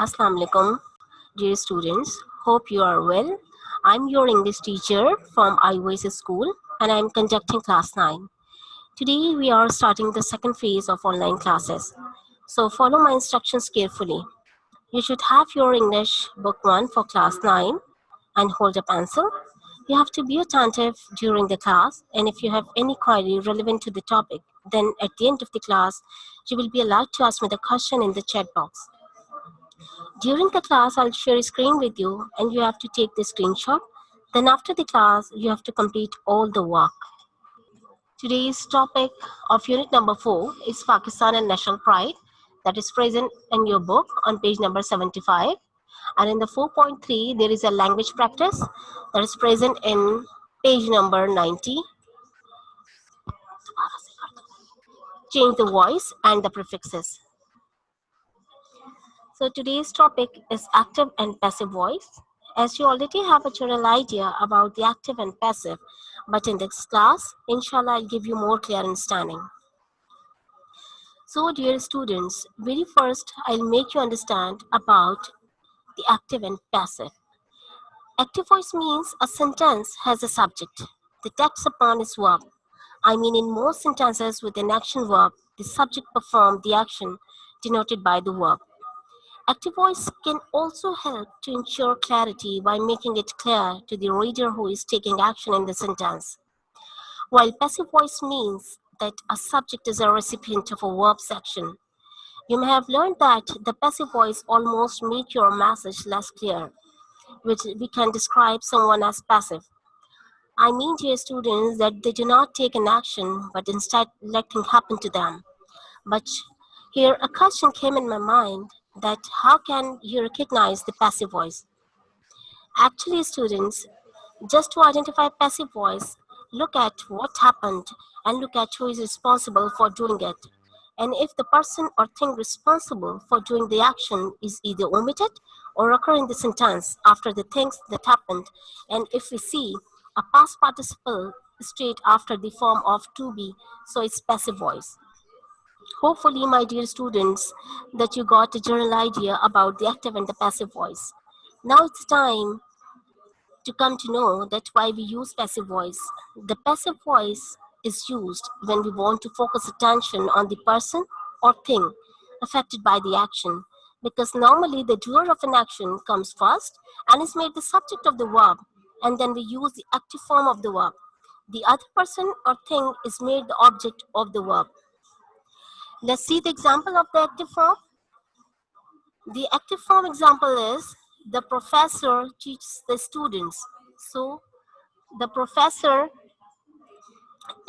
Assalamu alaikum, dear students. Hope you are well. I'm your English teacher from iOS School and I'm conducting class 9. Today we are starting the second phase of online classes. So follow my instructions carefully. You should have your English book 1 for class 9 and hold a pencil. You have to be attentive during the class, and if you have any query relevant to the topic, then at the end of the class, you will be allowed to ask me the question in the chat box. During the class, I'll share a screen with you and you have to take the screenshot. Then after the class, you have to complete all the work. Today's topic of unit number 4 is Pakistan and national pride, that is present in your book on page number 75. And in the 4.3, there is a language practice that is present in page number 90. Change the voice and the prefixes. So today's topic is active and passive voice. As you already have a general idea about the active and passive, but in this class, inshallah, I'll give you more clear understanding. So dear students, very first, I'll make you understand about the active and passive. Active voice means a sentence has a subject. The text upon is verb. I mean, in most sentences with an action verb, the subject performs the action denoted by the verb. Active voice can also help to ensure clarity by making it clear to the reader who is taking action in the sentence. While passive voice means that a subject is a recipient of a verb section. You may have learned that the passive voice almost make your message less clear, which we can describe someone as passive. I mean, dear students, that they do not take an action, but instead let things happen to them. But here a question came in my mind that how can you recognize the passive voice? Actually, students, just to identify passive voice, look at what happened and look at who is responsible for doing it. And if the person or thing responsible for doing the action is either omitted or occur in the sentence after the things that happened, and if we see a past participle straight after the form of to be, so it's passive voice. Hopefully, my dear students, that you got a general idea about the active and the passive voice. Now it's time to come to know that why we use passive voice. The passive voice is used when we want to focus attention on the person or thing affected by the action, because normally the doer of an action comes first and is made the subject of the verb, and then we use the active form of the verb. The other person or thing is made the object of the verb. Let's see the example of the active form. The active form example is the professor teaches the students. So the professor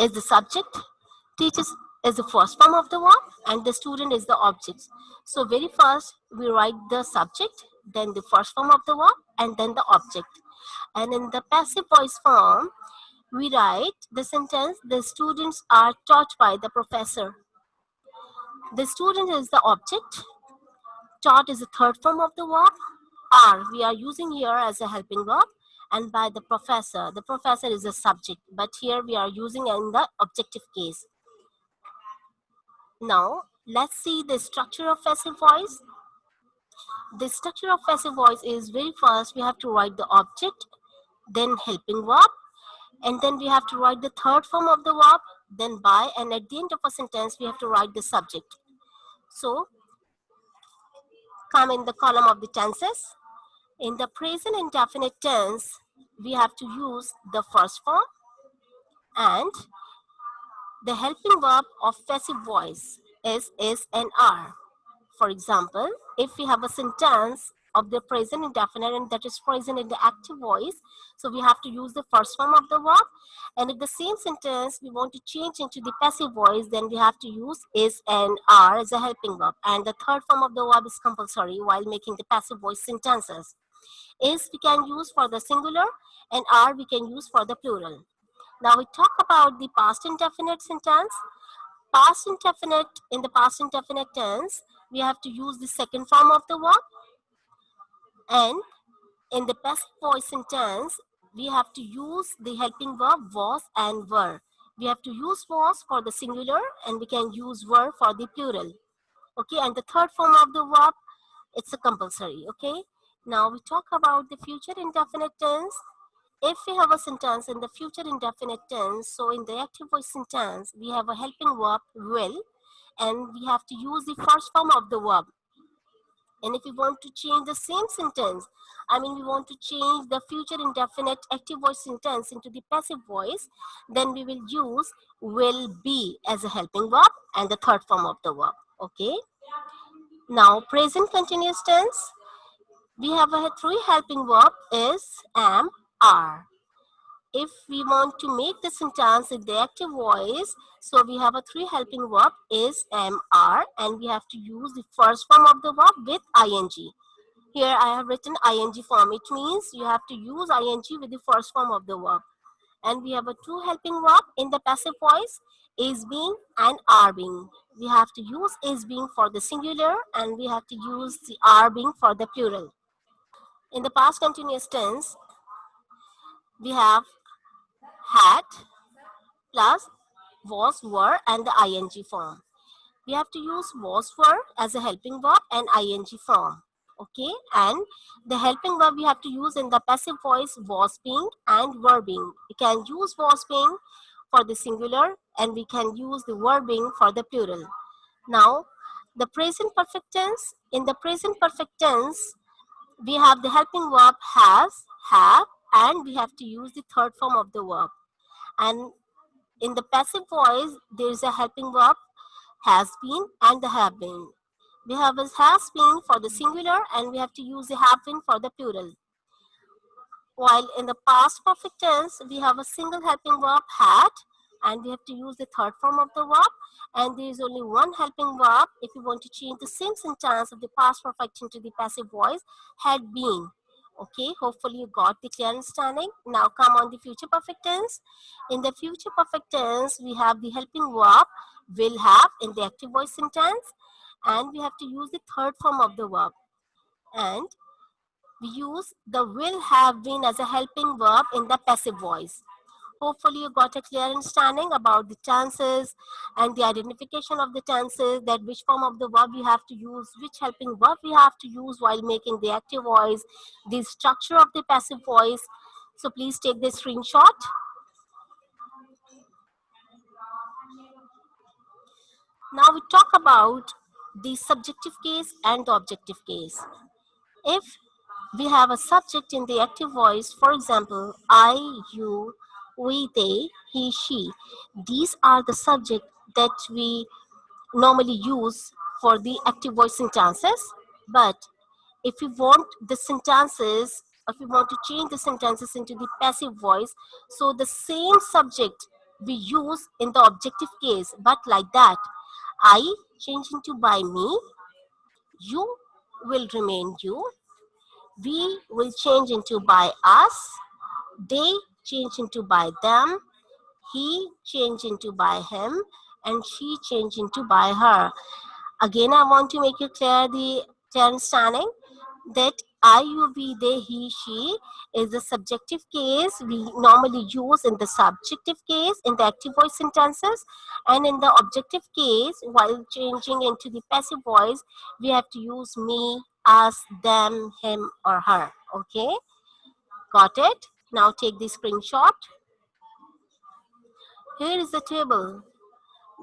is the subject, teaches is the first form of the verb, and the student is the object. So very first we write the subject, then the first form of the verb, and then the object. And in the passive voice form, we write the sentence, the students are taught by the professor. The student is the object, taught is the third form of the verb, are we are using here as a helping verb, and by the professor. The professor is a subject, but here we are using in the objective case. Now, let's see the structure of passive voice. The structure of passive voice is very first we have to write the object, then helping verb, and then we have to write the third form of the verb, then by, and at the end of a sentence we have to write the subject. So, come in the column of the tenses. In the present indefinite tense, we have to use the first form and the helping verb of passive voice is and are. For example, if we have a sentence of the present indefinite and that is present in the active voice, so we have to use the first form of the verb. And if the same sentence we want to change into the passive voice, then we have to use is and are as a helping verb. And the third form of the verb is compulsory while making the passive voice sentences. Is we can use for the singular and are we can use for the plural. Now we talk about the past indefinite sentence. Past indefinite, in the past indefinite tense, we have to use the second form of the verb. And in the passive voice sentence, we have to use the helping verb was and were. We have to use was for the singular and we can use were for the plural. Okay, and the third form of the verb It's a compulsory. Okay. Now we talk about the future indefinite tense. If we have a sentence in the future indefinite tense, so in the active voice sentence, we have a helping verb will, and we have to use the first form of the verb. And if we want to change the same sentence, we want to change the future indefinite active voice sentence into the passive voice, then we will use will be as a helping verb and the third form of the verb. Okay. Now, present continuous tense, we have a three helping verb is am, are. If we want to make the sentence in the active voice, so we have a three helping verb is, am, are, and we have to use the first form of the verb with ing. Here I have written ing form. It means you have to use ing with the first form of the verb. And we have a two helping verb in the passive voice, is being and are being. We have to use is being for the singular and we have to use the are being for the plural. In the past continuous tense, we have had plus was, were, and the ing form. We have to use was, were as a helping verb and ing form. Okay, and the helping verb we have to use in the passive voice was being and were being. We can use was being for the singular and we can use the were being for the plural. Now, the present perfect tense. In the present perfect tense, we have the helping verb has, have, and we have to use the third form of the verb. And in the passive voice, there is a helping verb has been and the have been. We have a has been for the singular and we have to use the have been for the plural. While in the past perfect tense, we have a single helping verb had and we have to use the third form of the verb, and there is only one helping verb if we want to change the same sentence of the past perfect into the passive voice, had been. Okay, hopefully you got the clear understanding. Now come on the future perfect tense. In the future perfect tense, we have the helping verb will have in the active voice sentence and we have to use the third form of the verb. And we use the will have been as a helping verb in the passive voice. Hopefully you got a clear understanding about the tenses and the identification of the tenses, that which form of the verb we have to use, which helping verb we have to use while making the active voice, the structure of the passive voice. So please take the screenshot. Now we talk about the subjective case and the objective case. If we have a subject in the active voice, for example, I, you, we, they, he, she. These are the subject that we normally use for the active voice sentences. But if you want the sentences, if you want to change the sentences into the passive voice, so the same subject we use in the objective case, but like that. I change into by me, you will remain you, we will change into by us, they change into by them, he change into by him, and she change into by her. Again, I want to make you clear understanding that I, you, we, they, he, she is the subjective case we normally use in the subjective case in the active voice sentences, and in the objective case, while changing into the passive voice, we have to use me, us, them, him, or her. Okay, got it? Now take the screenshot. Here is the table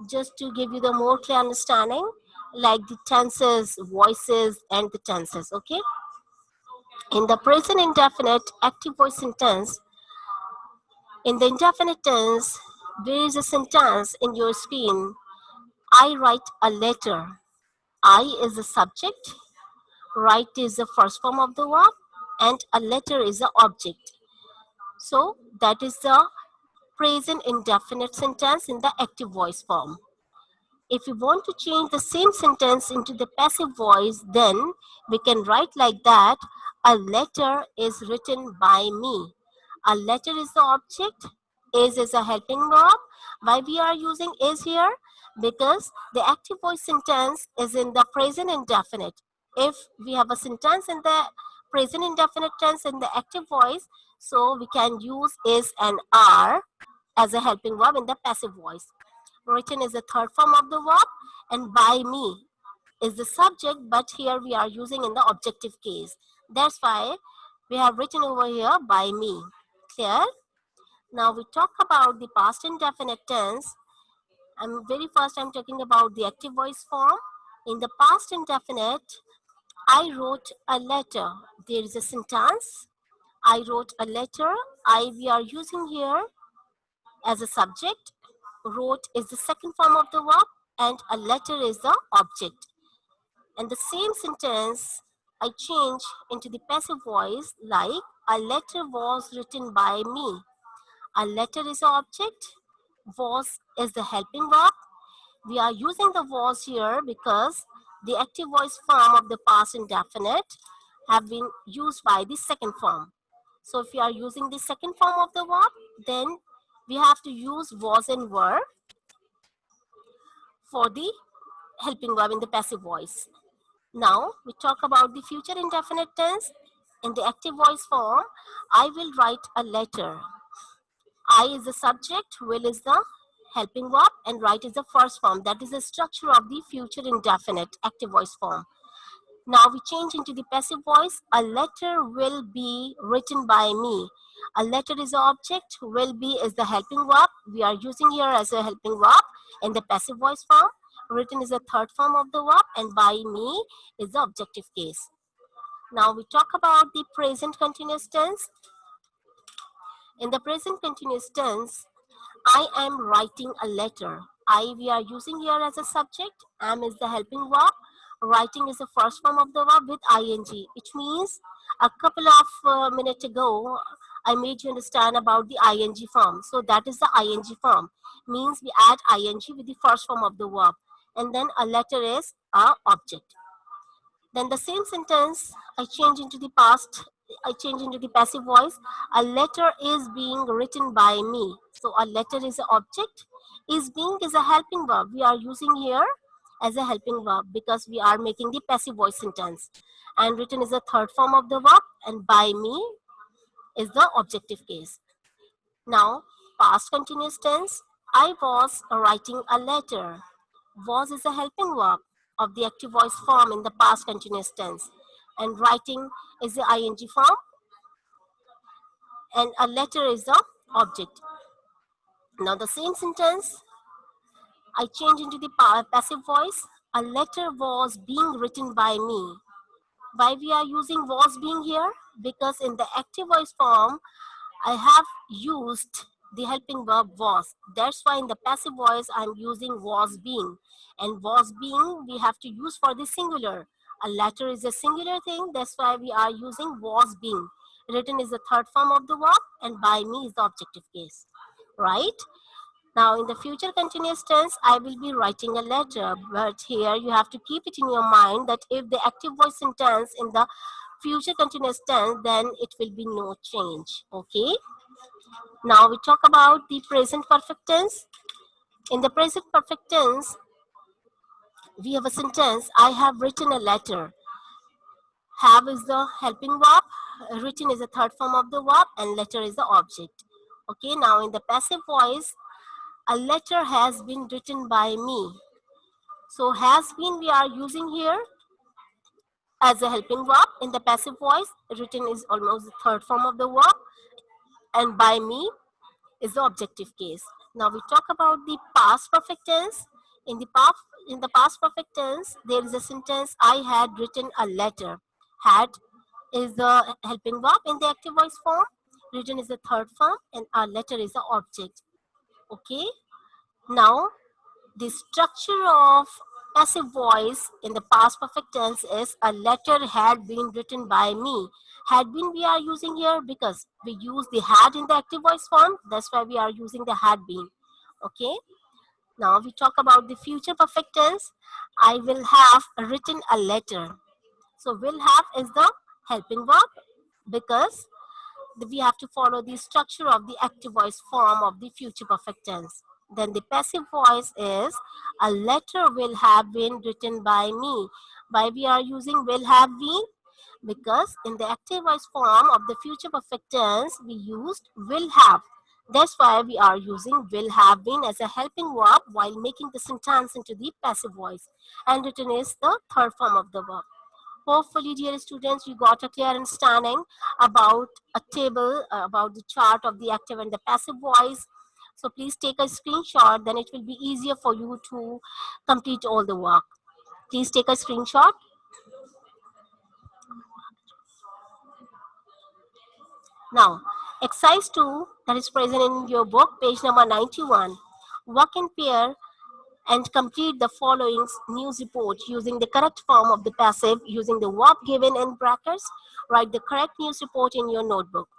just to give you the more clear understanding, like the tenses, voices, and the tenses. Okay. In the present indefinite active voice sentence, in the indefinite tense, there is a sentence in your screen. I write a letter. I is the subject, write is the first form of the verb, and a letter is the object. So that is the present indefinite sentence in the active voice form. If we want to change the same sentence into the passive voice, then we can write like that. A letter is written by me. A letter is the object. Is a helping verb. Why we are using is here? Because the active voice sentence is in the present indefinite. If we have a sentence in the present indefinite tense in the active voice, so we can use is and are as a helping verb in the passive voice. Written is the third form of the verb, and by me. is the subject, but here we are using in the objective case. That's why we have written over here by me. Clear? Now we talk about the past indefinite tense. I'm talking about the active voice form. In the past indefinite, I wrote a letter. There is a sentence. I wrote a letter. I we are using here as a subject. Wrote is the second form of the verb, and a letter is the object. And the same sentence I change into the passive voice, like a letter was written by me. A letter is the object. Was is the helping verb. We are using the was here because the active voice form of the past indefinite have been used by the second form. So if we are using the second form of the verb, then we have to use was and were for the helping verb in the passive voice. Now we talk about the future indefinite tense. In the active voice form, I will write a letter. I is the subject, will is the helping verb, and write is the first form. That is the structure of the future indefinite active voice form. Now we change into the passive voice. A letter will be written by me. A letter is the object, will be is the helping verb. We are using here as a helping verb in the passive voice form. Written is the third form of the verb, and by me is the objective case. Now we talk about the present continuous tense. In the present continuous tense, I am writing a letter. I we are using here as a subject. Am is the helping verb. Writing is the first form of the verb with ing, which means a couple of minutes ago I made you understand about the ing form. So that is the ing form. Means we add ing with the first form of the verb, and then a letter is a object. Then the same sentence I change into the past. I change into the passive voice. A letter is being written by me. So a letter is an object. Is being is a helping verb. We are using here as a helping verb because we are making the passive voice sentence. And written is the third form of the verb, and by me is the objective case. Now, past continuous tense. I was writing a letter. Was is a helping verb of the active voice form in the past continuous tense. And writing is the ing form, and a letter is the object. Now, the same sentence I change into the passive voice. A letter was being written by me. Why we are using was being here? Because in the active voice form, I have used the helping verb was. That's why in the passive voice, I'm using was being. And was being, we have to use for the singular. A letter is a singular thing. That's why we are using was being. Written is the third form of the verb, and by me is the objective case. Right? Now, in the future continuous tense, I will be writing a letter. But here you have to keep it in your mind that if the active voice sentence in the future continuous tense, then it will be no change. Okay. Now we talk about the present perfect tense. In the present perfect tense, we have a sentence, I have written a letter. Have is the helping verb, written is the third form of the verb, and letter is the object. Okay, now in the passive voice, a letter has been written by me. So has been we are using here as a helping verb. In the passive voice, written is almost the third form of the verb, and by me is the objective case. Now we talk about the past perfect tense. In the past perfect tense, there is a sentence, I had written a letter. Had is the helping verb in the active voice form. Written is the third form, and a letter is the object. Okay. Now the structure of passive voice in the past perfect tense is a letter had been written by me. Had been we are using here because we use the had in the active voice form. That's why we are using the had been. Okay. Now we talk about the future perfect tense. I will have written a letter. So will have is the helping verb because we have to follow the structure of the active voice form of the future perfect tense. Then the passive voice is a letter will have been written by me. Why we are using will have been? Because in the active voice form of the future perfect tense, we used will have. That's why we are using will have been as a helping verb while making the sentence into the passive voice, and written is the third form of the verb. Hopefully, dear students, you got a clear understanding about a table, about the chart of the active and the passive voice. So please take a screenshot, then it will be easier for you to complete all the work. Please take a screenshot. Now, exercise 2 that is present in your book, page number 91. Work in pair and complete the following news report using the correct form of the passive using the verb given in brackets. Write the correct news report in your notebook.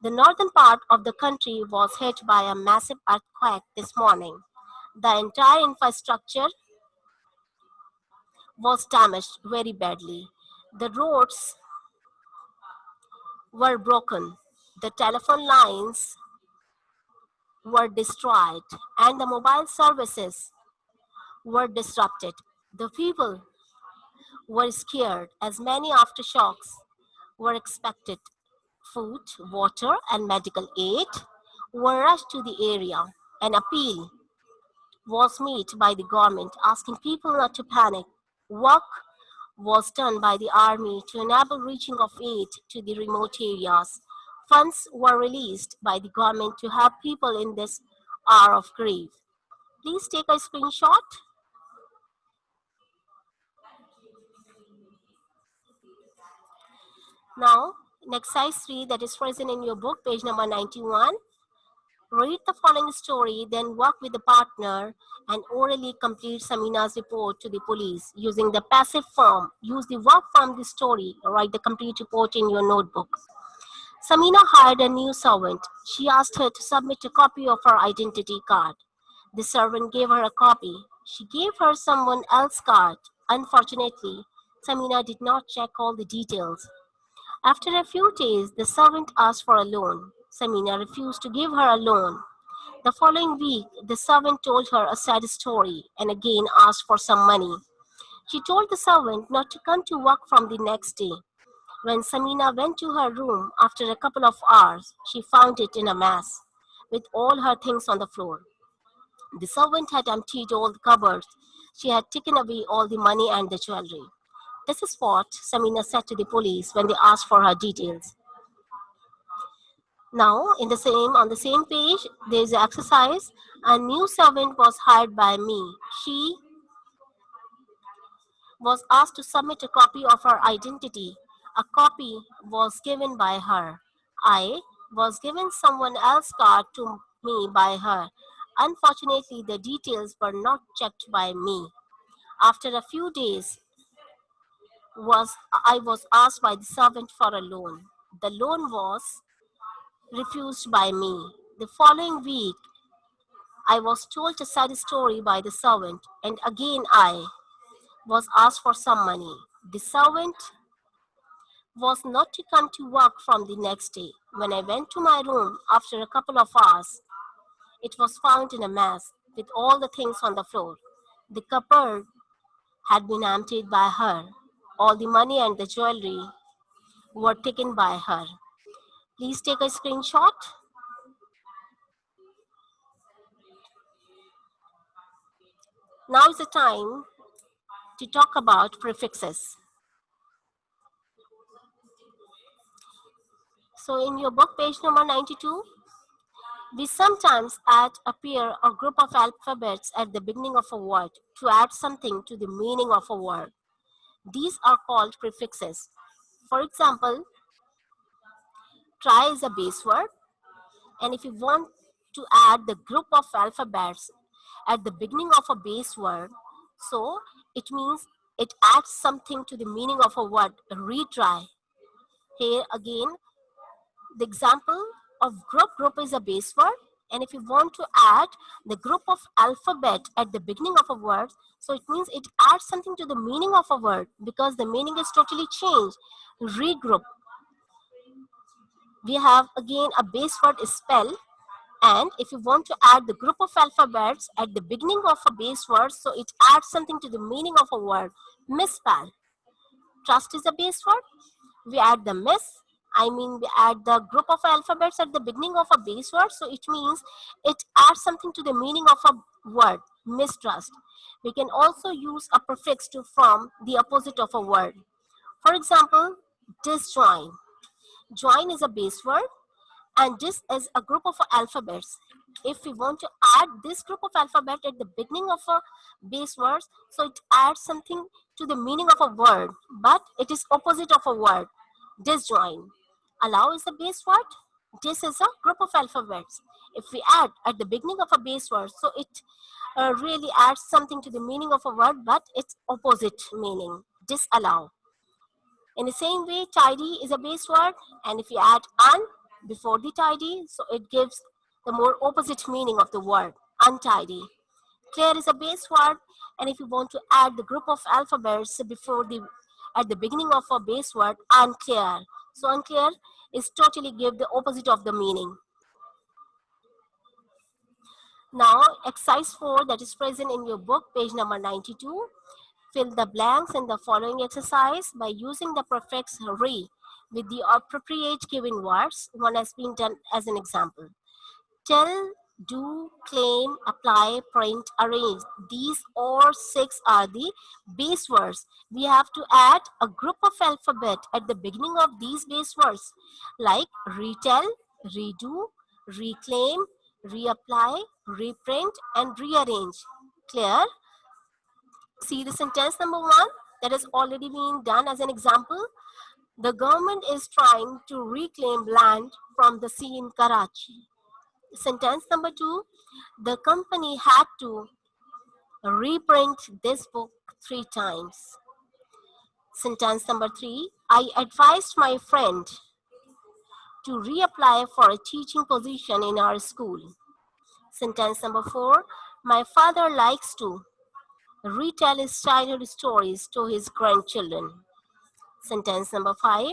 The northern part of the country was hit by a massive earthquake this morning. The entire infrastructure was damaged very badly. The roads were broken. The telephone lines were destroyed and the mobile services were disrupted. The people were scared as many aftershocks were expected. Food, water, and medical aid were rushed to the area. An appeal was made by the government asking people not to panic. Work was done by the army to enable reaching of aid to the remote areas. Funds were released by the government to help people in this hour of grief. Please take a screenshot. Now, in exercise 3 that is present in your book, page number 91, read the following story, then work with the partner and orally complete Samina's report to the police using the passive form. Use the verb from the story. Write the complete report in your notebook. Samina hired a new servant. She asked her to submit a copy of her identity card. The servant gave her a copy. She gave her someone else's card. Unfortunately, Samina did not check all the details. After a few days, the servant asked for a loan. Samina refused to give her a loan. The following week, the servant told her a sad story and again asked for some money. She told the servant not to come to work from the next day. When Samina went to her room after a couple of hours, she found it in a mess, with all her things on the floor. The servant had emptied all the cupboards. She had taken away all the money and the jewelry. This is what Samina said to the police when they asked for her details. Now, on the same page, there is an exercise. A new servant was hired by me. She was asked to submit a copy of her identity. A copy was given by her. I was given someone else's card to me by her. Unfortunately, the details were not checked by me. After a few days, I was asked by the servant for a loan. The loan was refused by me. The following week, I was told a sad story by the servant, and again I was asked for some money. The servant was not to come to work from the next day. When I went to my room after a couple of hours, it was found in a mess with all the things on the floor. The cupboard had been emptied by her. All the money and the jewelry were taken by her. Please take a screenshot. Now is the time to talk about prefixes. So in your book, page number 92, we sometimes add a pair or group of alphabets at the beginning of a word to add something to the meaning of a word. These are called prefixes. For example, try is a base word, and if you want to add the group of alphabets at the beginning of a base word, so it means it adds something to the meaning of a word. Retry. Here again, the example of group is a base word, and if you want to add the group of alphabet at the beginning of a word, so it means it adds something to the meaning of a word because the meaning is totally changed. Regroup. We have again a base word is spell, and if you want to add the group of alphabets at the beginning of a base word, so it adds something to the meaning of a word. Misspell. Trust is a base word. We add the miss I mean, we add the group of alphabets at the beginning of a base word, so it means it adds something to the meaning of a word. Mistrust. We can also use a prefix to form the opposite of a word. For example, disjoin. Join is a base word, and this is a group of alphabets. If we want to add this group of alphabet at the beginning of a base word, so it adds something to the meaning of a word, but it is opposite of a word. Disjoin. Allow is a base word. This is a group of alphabets. If we add at the beginning of a base word, so it really adds something to the meaning of a word, but its opposite meaning. Disallow. In the same way, tidy is a base word, and if you add un before the tidy, so it gives the more opposite meaning of the word, untidy. Clear is a base word, and if you want to add the group of alphabets before the at the beginning of a base word, unclear. So unclear is totally give the opposite of the meaning. Now, exercise 4 that is present in your book, page number 92. Fill the blanks in the following exercise by using the prefix re with the appropriate given words. One has been done as an example. Tell, do, claim, apply, print, arrange. These all 6 are the base words. We have to add a group of alphabet at the beginning of these base words like retell, redo, reclaim, reapply, reprint, and rearrange. Clear? See the sentence number 1 that has already been done as an example. The government is trying to reclaim land from the sea in Karachi. Sentence number 2, the company had to reprint this book 3 times. Sentence number 3, I advised my friend to reapply for a teaching position in our school. Sentence number 4, my father likes to retell his childhood stories to his grandchildren. Sentence number 5,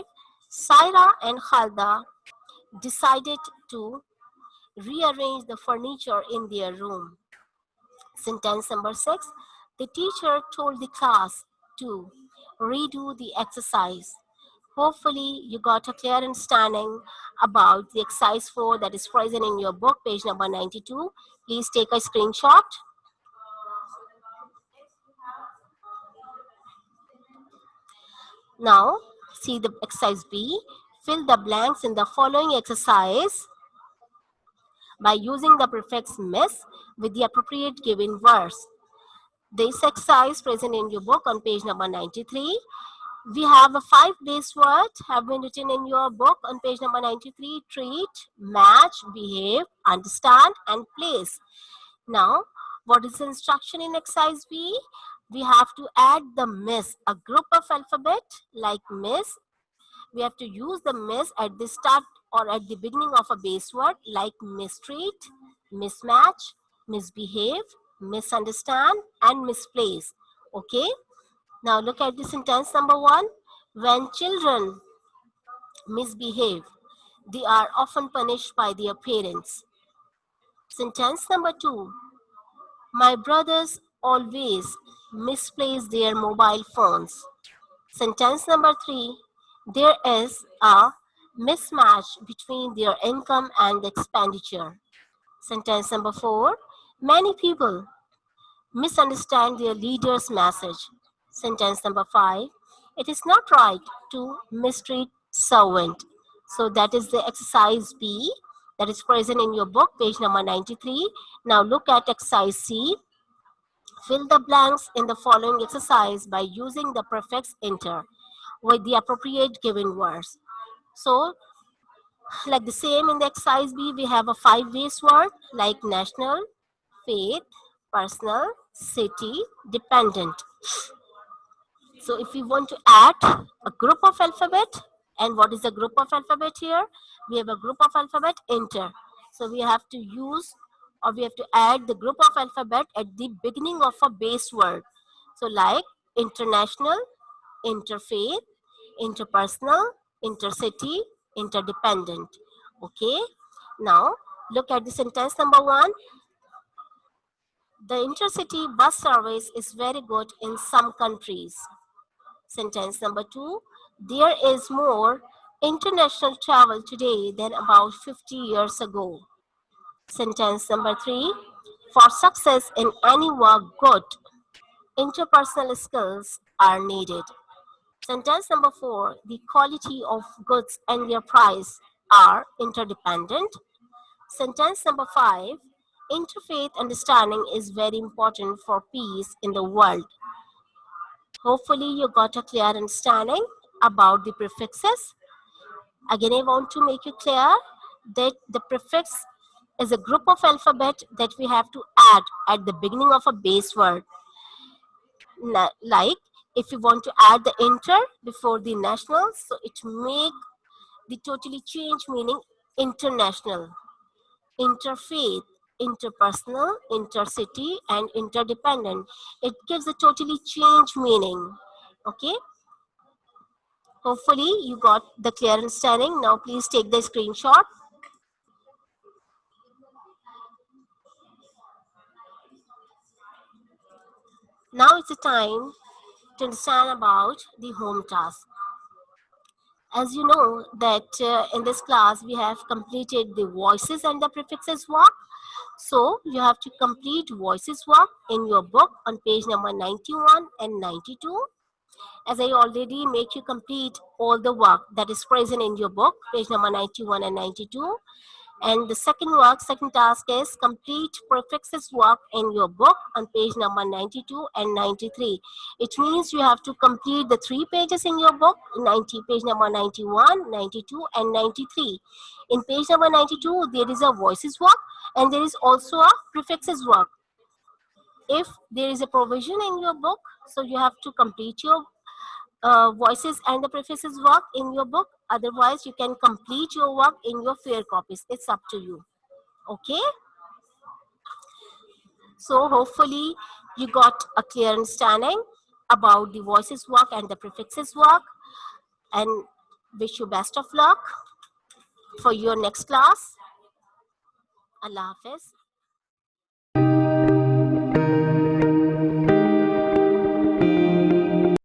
Saira and Khalda decided to rearrange the furniture in their room. Sentence number 6, the teacher told the class to redo the exercise. Hopefully, you got a clear understanding about the exercise 4 that is present in your book, page number 92. Please take a screenshot. Now, see the exercise B. Fill the blanks in the following exercise by using the prefix miss with the appropriate given words. This exercise present in your book on page number 93. We have a 5 base words have been written in your book on page number 93. Treat, match, behave, understand, and place. Now, what is the instruction in exercise B? We have to add the miss, a group of alphabet like miss. We have to use the miss at the start or at the beginning of a base word like mistreat, mismatch, misbehave, misunderstand, and misplace. Okay? Now look at the sentence number 1. When children misbehave, they are often punished by their parents. Sentence number 2. My brothers always misplace their mobile phones. Sentence number 3. There is a mismatch between their income and expenditure. Sentence number 4. Many people misunderstand their leader's message. Sentence number 5. It is not right to mistreat servant. So that is the exercise B that is present in your book, page number 93. Now look at exercise C. Fill the blanks in the following exercise by using the prefix inter with the appropriate given words. So, like the same in the exercise B, we have a 5 base word like national, faith, personal, city, dependent. So if we want to add a group of alphabet, and what is a group of alphabet here? We have a group of alphabet inter. So we have to use or we have to add the group of alphabet at the beginning of a base word. So like international, interfaith, interpersonal, intercity, interdependent. Okay. Now look at the sentence number 1. The intercity bus service is very good in some countries. Sentence number 2. There is more international travel today than about 50 years ago. Sentence number 3. For success in any work good, interpersonal skills are needed. Sentence number 4. The quality of goods and their price are interdependent. Sentence number 5. Interfaith understanding is very important for peace in the world. Hopefully, you got a clear understanding about the prefixes. Again, I want to make you clear that the prefix is a group of alphabet that we have to add at the beginning of a base word. Like if you want to add the inter before the national, so it make the totally change meaning international, interfaith, interpersonal, intercity, and interdependent. It gives a totally change meaning. Okay. Hopefully you got the clear understanding. Now please take the screenshot. Now it's the time to understand about the home task. As you know that in this class we have completed the voices and the prefixes work. So you have to complete voices work in your book on page number 91 and 92. As I already make you complete all the work that is present in your book, page number 91 and 92. And the second task is complete prefixes work in your book on page number 92 and 93. It means you have to complete the 3 pages in your book, page number 91, 92 and 93. In page number 92, there is a voices work and there is also a prefixes work. If there is a provision in your book, so you have to complete your voices and the prefixes work in your book. Otherwise, you can complete your work in your fair copies. It's up to you. Okay. So hopefully you got a clear understanding about the voices work and the prefixes work, and wish you best of luck for your next class. Allah Hafiz.